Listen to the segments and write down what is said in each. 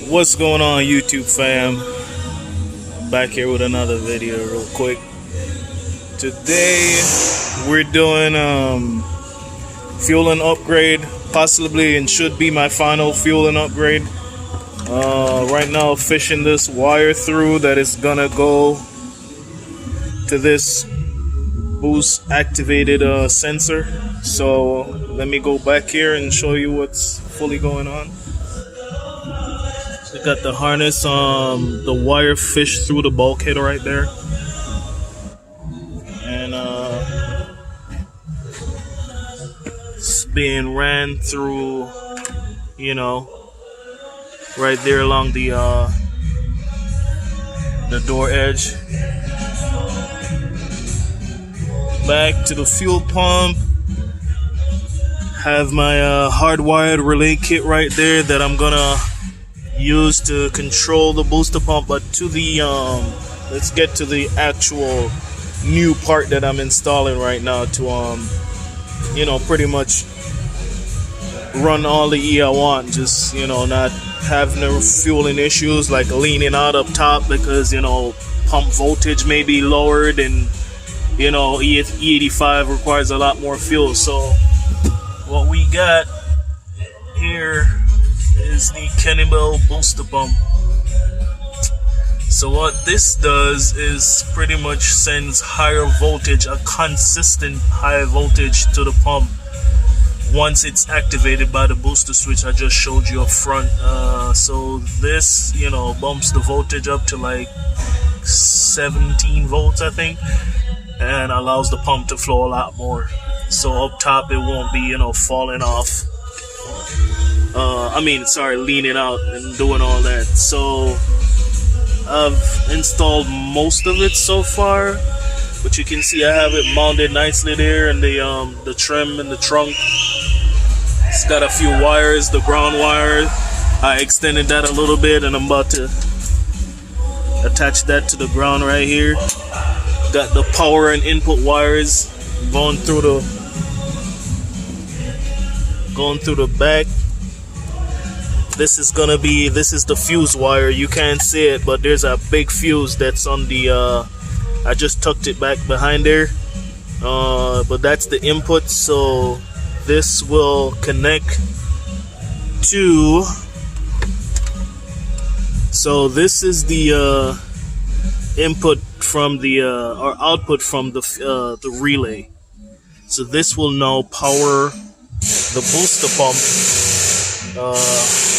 What's going on, YouTube fam? Back here with another video real quick. Today we're doing fuel and upgrade, possibly, and should be my final fuel and upgrade. Right now fishing this wire through that is gonna go to this boost activated sensor. So let me go back here and show you what's fully going on. We got the harness, the wire fished through the bulkhead right there, and it's being ran through, right there along the door edge. Back to the fuel pump. Have my hardwired relay kit right there that I'm gonna use to control the booster pump. But to the let's get to the actual new part that I'm installing right now to pretty much run all the E I want, just not have no fueling issues like leaning out up top, because pump voltage may be lowered, and E85 requires a lot more fuel. So what we got here is the Kennebel booster pump. So what this does is pretty much sends higher voltage, a consistent high voltage to the pump once it's activated by the booster switch I just showed you up front. So this bumps the voltage up to like 17 volts, I think, and allows the pump to flow a lot more. So up top it won't be falling off. Leaning out and doing all that. So I've installed most of it so far, but you can see I have it mounted nicely there, and the trim and the trunk. It's got a few wires, the ground wire. I extended that a little bit, and I'm about to attach that to the ground right here. Got the power and input wires going through the back. This is the fuse wire. You can't see it, but there's a big fuse that's on the I just tucked it back behind there, but that's the input. So this will connect to, so this is the input from the or output from the relay. So this will now power the booster pump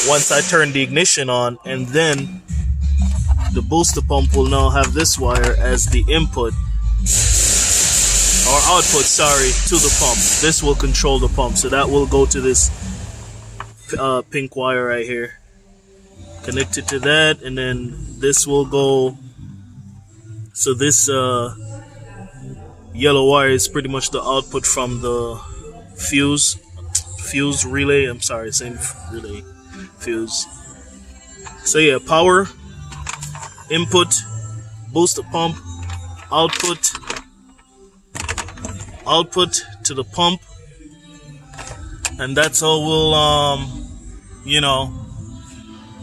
once I turn the ignition on, and then the booster pump will now have this wire as the input or output, to the pump. This will control the pump, so that will go to this pink wire right here, connected to that, and then this will go. So this yellow wire is pretty much the output from the fuse relay. Same relay, fuse. So yeah, power, input, booster pump, output to the pump, and that's how we'll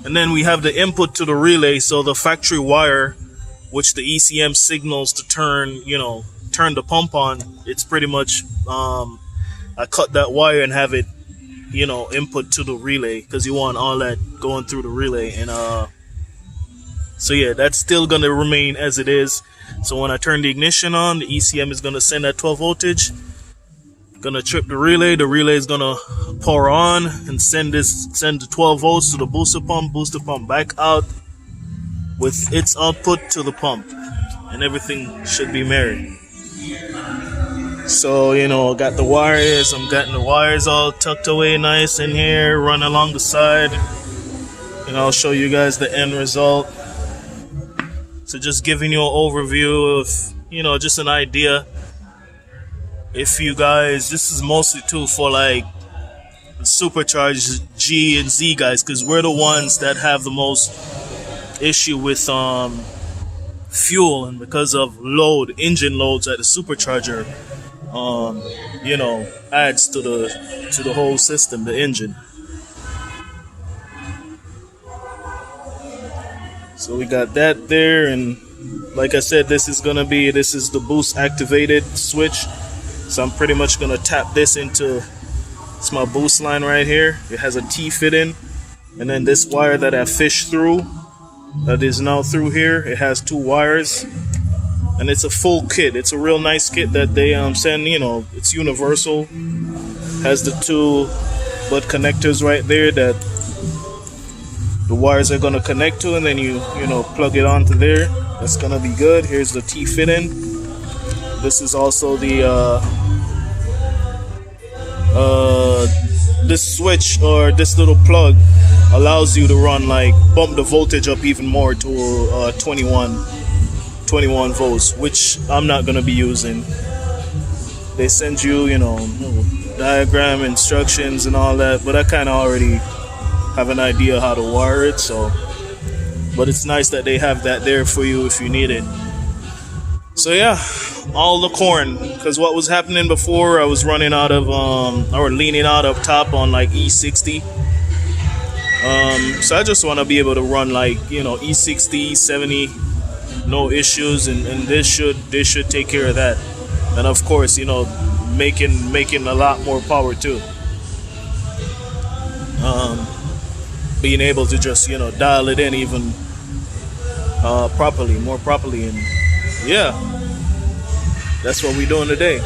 and then we have the input to the relay. So the factory wire, which the ECM signals to turn the pump on, it's pretty much I cut that wire and have it input to the relay, because you want all that going through the relay. And so yeah, that's still gonna remain as it is. So when I turn the ignition on, the ECM is gonna send that 12 voltage, gonna trip the relay is gonna power on and send the 12 volts to the booster pump back out with its output to the pump, and everything should be merry. So got the wires, I'm getting the wires all tucked away nice in here, run along the side, and I'll show you guys the end result. So just giving you an overview of just an idea. If you guys, this is mostly too for like supercharged G and Z guys, because we're the ones that have the most issue with fuel, and because of engine loads at the supercharger, adds to the whole system, the engine. So we got that there, and like I said, this is the boost activated switch. So I'm pretty much gonna tap this into, it's my boost line right here. It has a T fit in, and then this wire that I fished through, that is now through here, it has 2 wires, and it's a full kit. It's a real nice kit that they send. It's universal. Has the 2 butt connectors right there that the wires are gonna connect to, and then you plug it onto there. That's gonna be good. Here's the T fit in. This is also the this switch, or this little plug, allows you to run, like, bump the voltage up even more to 21 volts, which I'm not gonna be using. They send you diagram instructions and all that, but I kind of already have an idea how to wire it. So, but it's nice that they have that there for you if you need it. So yeah, all the corn, because what was happening before, I was running out of or leaning out up top on like E60. So I just want to be able to run like E60, E70, no issues, and this should take care of that. And of course, making a lot more power too. Being able to just dial it in even more properly, and yeah, that's what we're doing today.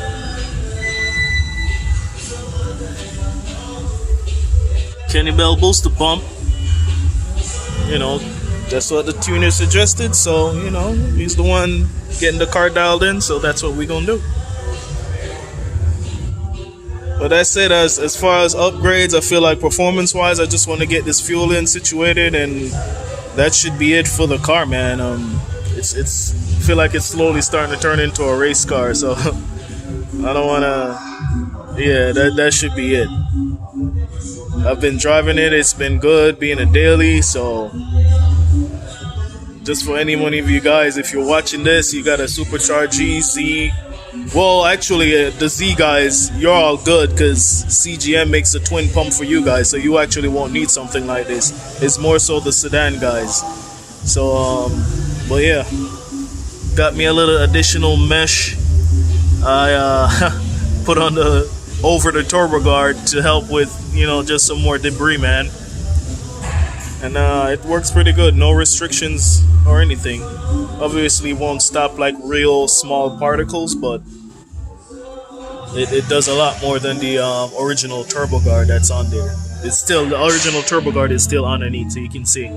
Kennebel booster pump. That's what the tuner suggested. So he's the one getting the car dialed in. So that's what we're gonna do. But that's it. As far as upgrades, I feel like performance-wise, I just want to get this fuel in situated, and that should be it for the car, man. I feel like it's slowly starting to turn into a race car, so I don't want to. Yeah, that should be it. I've been driving it. It's been good being a daily. So just for any one of you guys, if you're watching this, you got a supercharged G, Z. Well, actually, the Z guys, you're all good, because CGM makes a twin pump for you guys, so you actually won't need something like this. It's more so the sedan guys. So, but yeah, got me a little additional mesh. I put on over the turbo guard to help with just some more debris, man. And it works pretty good. No restrictions or anything. Obviously won't stop like real small particles, but it does a lot more than the original turbo guard that's on there. It's still, the original turbo guard is still underneath, so you can see.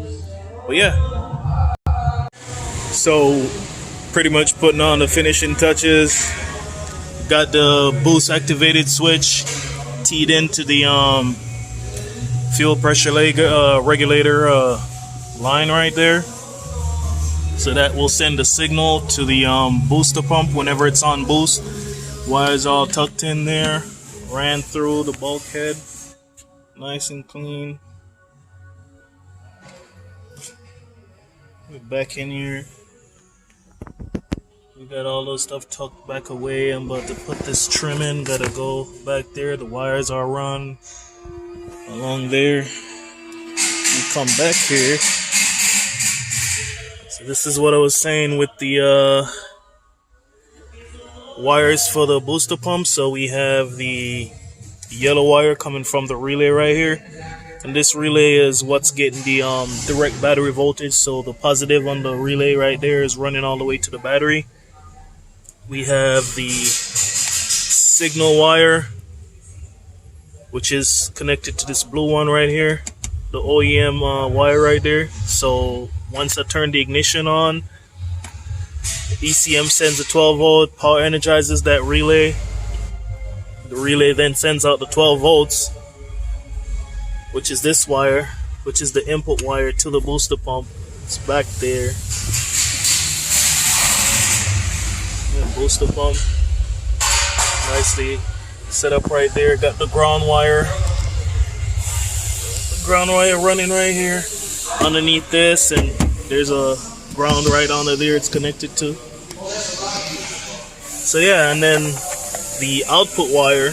But yeah, so pretty much putting on the finishing touches. Got the boost activated switch teed into the fuel pressure regulator line right there, so that will send a signal to the booster pump whenever it's on boost. Wires all tucked in there, ran through the bulkhead, nice and clean. We're back in here. We got all those stuff tucked back away. I'm about to put this trim in. Gotta go back there. The wires are run along there. We come back here. So this is what I was saying with the wires for the booster pump. So we have the yellow wire coming from the relay right here, and this relay is what's getting the direct battery voltage. So the positive on the relay right there is running all the way to the battery. We have the signal wire, which is connected to this blue one right here, the OEM wire right there. So once I turn the ignition on, ECM sends a 12 volt, power energizes that relay. The relay then sends out the 12 volts, which is this wire, which is the input wire to the booster pump. It's back there. Yeah, booster pump, nicely set up right there. Got the ground wire. The ground wire running right here underneath this, and there's a ground right under there it's connected to. So yeah, and then the output wire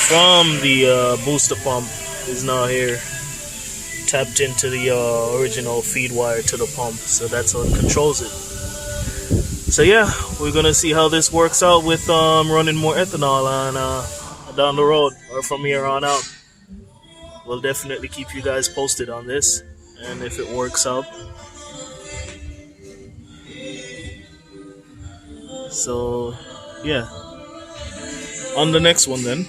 from the booster pump is now here. tapped into the original feed wire to the pump, so that's how it controls it. So yeah, we're gonna see how this works out with running more ethanol on down the road or from here on out. We'll definitely keep you guys posted on this, and if it works out. So yeah, on the next one then.